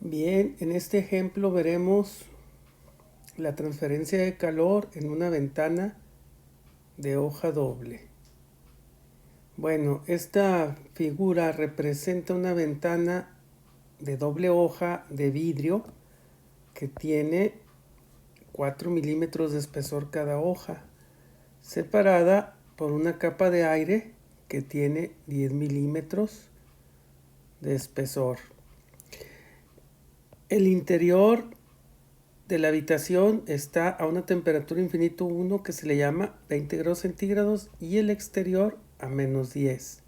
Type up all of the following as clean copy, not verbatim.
Bien, en este ejemplo veremos la transferencia de calor en una ventana de hoja doble. Bueno, esta figura representa una ventana de doble hoja de vidrio que tiene 4 milímetros de espesor cada hoja, separada por una capa de aire que tiene 10 milímetros de espesor. El interior de la habitación está a una temperatura infinito 1 que se le llama 20 grados centígrados y el exterior a menos 10.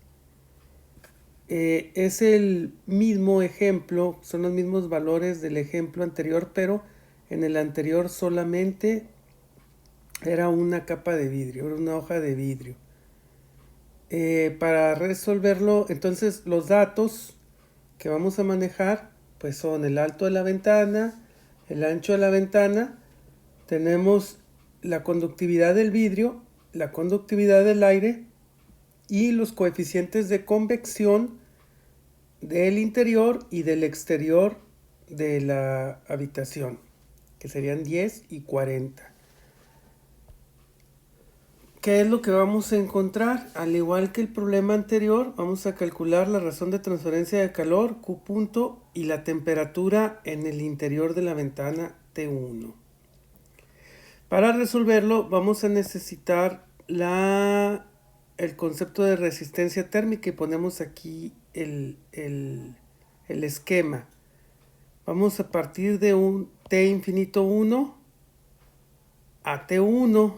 Es el mismo ejemplo, son los mismos valores del ejemplo anterior, pero en el anterior solamente era una capa de vidrio, era una hoja de vidrio. Para resolverlo, entonces los datos que vamos a manejar pues son el alto de la ventana, el ancho de la ventana, tenemos la conductividad del vidrio, la conductividad del aire y los coeficientes de convección del interior y del exterior de la habitación, que serían 10 y 40. ¿Qué es lo que vamos a encontrar? Al igual que el problema anterior, vamos a calcular la razón de transferencia de calor, Q punto, y la temperatura en el interior de la ventana T1. Para resolverlo, vamos a necesitar el concepto de resistencia térmica y ponemos aquí el esquema. Vamos a partir de un T infinito 1 a T1.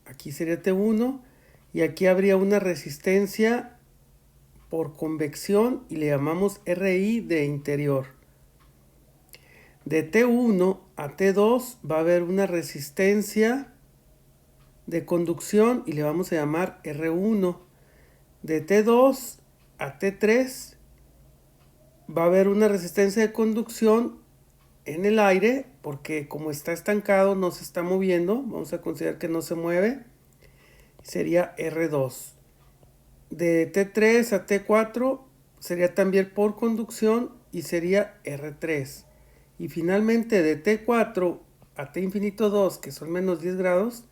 Aquí sería T1 y aquí habría una resistencia por convección y le llamamos RI de interior. De T1 a T2 va a haber una resistencia de conducción y le vamos a llamar R1. De T2 a T3 va a haber una resistencia de conducción en el aire, porque como está estancado no se está moviendo, vamos a considerar que no se mueve, sería R2. De T3 a T4 sería también por conducción y sería R3. Y finalmente de T4 a T infinito 2, que son menos 10 grados,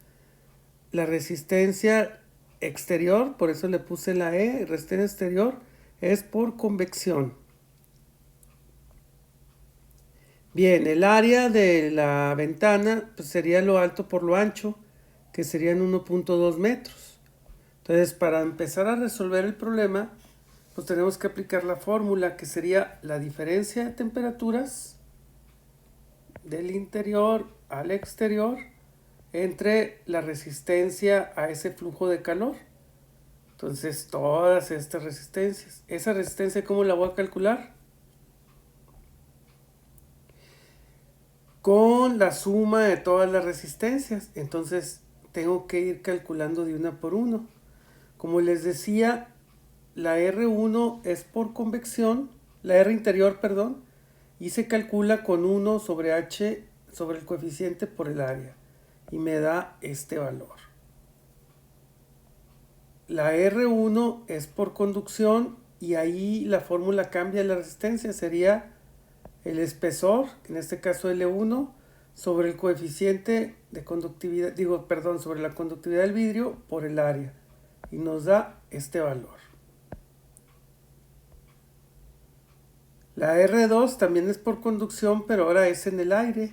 la resistencia exterior, por eso le puse la E, resistencia exterior, es por convección. Bien, el área de la ventana pues sería lo alto por lo ancho, que serían 1.2 metros. Entonces, para empezar a resolver el problema, pues tenemos que aplicar la fórmula, que sería la diferencia de temperaturas del interior al exterior entre la resistencia a ese flujo de calor. Entonces, todas estas resistencias. ¿Esa resistencia cómo la voy a calcular? Con la suma de todas las resistencias. Entonces, tengo que ir calculando de una por uno. Como les decía, la R1 es por convección, la R interior, perdón, y se calcula con 1 sobre H sobre el coeficiente por el área. Y me da este valor. La R1 es por conducción y ahí la fórmula cambia la resistencia. Sería el espesor, en este caso L1, sobre el coeficiente de conductividad, sobre la conductividad del vidrio por el área. Y nos da este valor. La R2 también es por conducción, pero ahora es en el aire.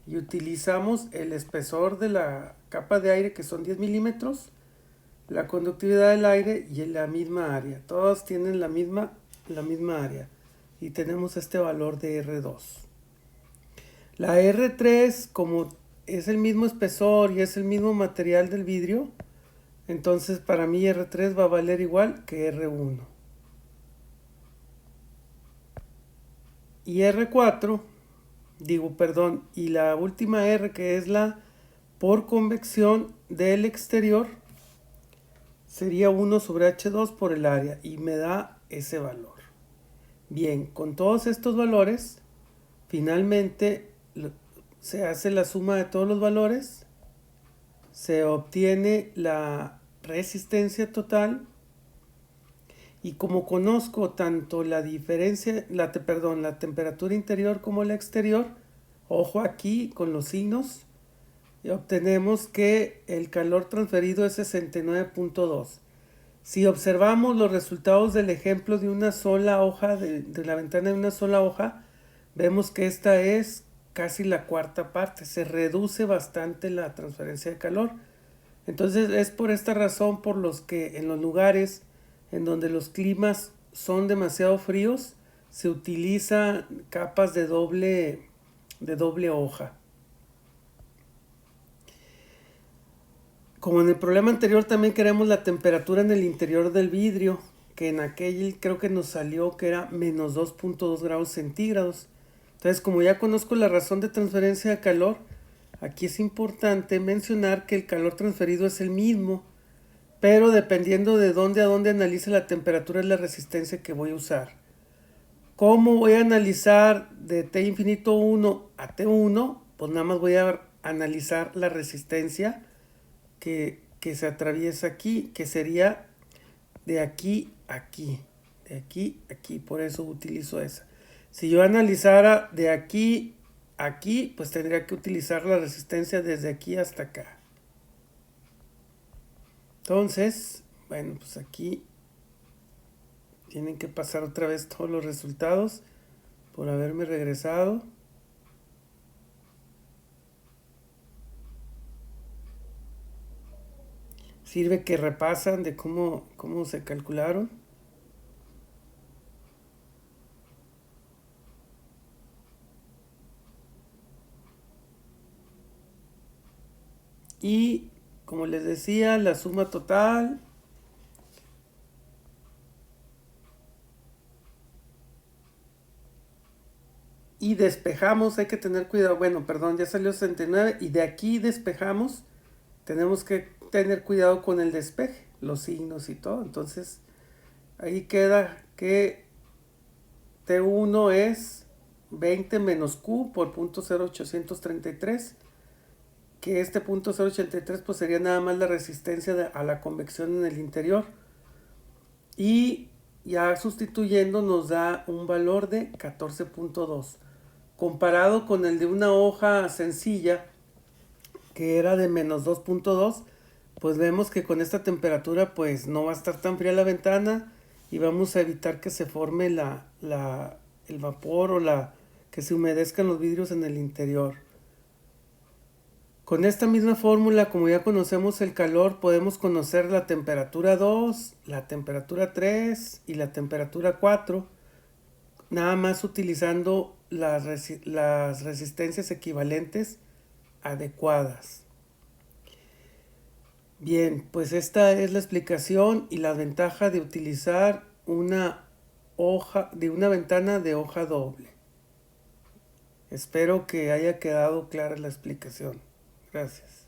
Y utilizamos el espesor de la capa de aire, que son 10 milímetros, la conductividad del aire y la misma área. Todos tienen la misma área. Y tenemos este valor de R2. La R3, como es el mismo espesor y es el mismo material del vidrio, entonces para mí R3 va a valer igual que R1. Y R4, y la última R, que es la por convección del exterior, sería 1 sobre H2 por el área y me da ese valor. Bien, con todos estos valores, finalmente se hace la suma de todos los valores, se obtiene la resistencia total Y como conozco tanto la diferencia, la temperatura interior como la exterior, ojo aquí con los signos, y obtenemos que el calor transferido es 69.2. Si observamos los resultados del ejemplo de una sola hoja, de la ventana de una sola hoja, vemos que esta es casi la cuarta parte, se reduce bastante la transferencia de calor. Entonces es por esta razón por los que en los lugares en donde los climas son demasiado fríos, se utilizan capas de doble hoja. Como en el problema anterior también queremos la temperatura en el interior del vidrio, que en aquel creo que nos salió que era menos 2.2 grados centígrados. Entonces, como ya conozco la razón de transferencia de calor, aquí es importante mencionar que el calor transferido es el mismo, pero dependiendo de dónde a dónde analice la temperatura es la resistencia que voy a usar. ¿Cómo voy a analizar de T infinito 1 a T1? Pues nada más voy a analizar la resistencia que se atraviesa aquí, que sería de aquí a aquí, de aquí a aquí, por eso utilizo esa. Si yo analizara de aquí a aquí, pues tendría que utilizar la resistencia desde aquí hasta acá. Entonces, bueno, pues aquí tienen que pasar otra vez todos los resultados por haberme regresado. Sirve que repasan de cómo se calcularon. Y como les decía, la suma total y despejamos, hay que tener cuidado. Bueno, perdón, ya salió 69 y de aquí despejamos. Tenemos que tener cuidado con el despeje, los signos y todo. Entonces, ahí queda que T1 es 20 menos Q por 0.0833, que este 0.083 pues sería nada más la resistencia a la convección en el interior. Y ya sustituyendo nos da un valor de 14.2. Comparado con el de una hoja sencilla, que era de menos 2.2, pues vemos que con esta temperatura pues no va a estar tan fría la ventana y vamos a evitar que se forme el vapor o que se humedezcan los vidrios en el interior. Con esta misma fórmula, como ya conocemos el calor, podemos conocer la temperatura 2, la temperatura 3 y la temperatura 4, nada más utilizando las resistencias equivalentes adecuadas. Bien, pues esta es la explicación y la ventaja de utilizar una ventana de hoja doble. Espero que haya quedado clara la explicación. Gracias.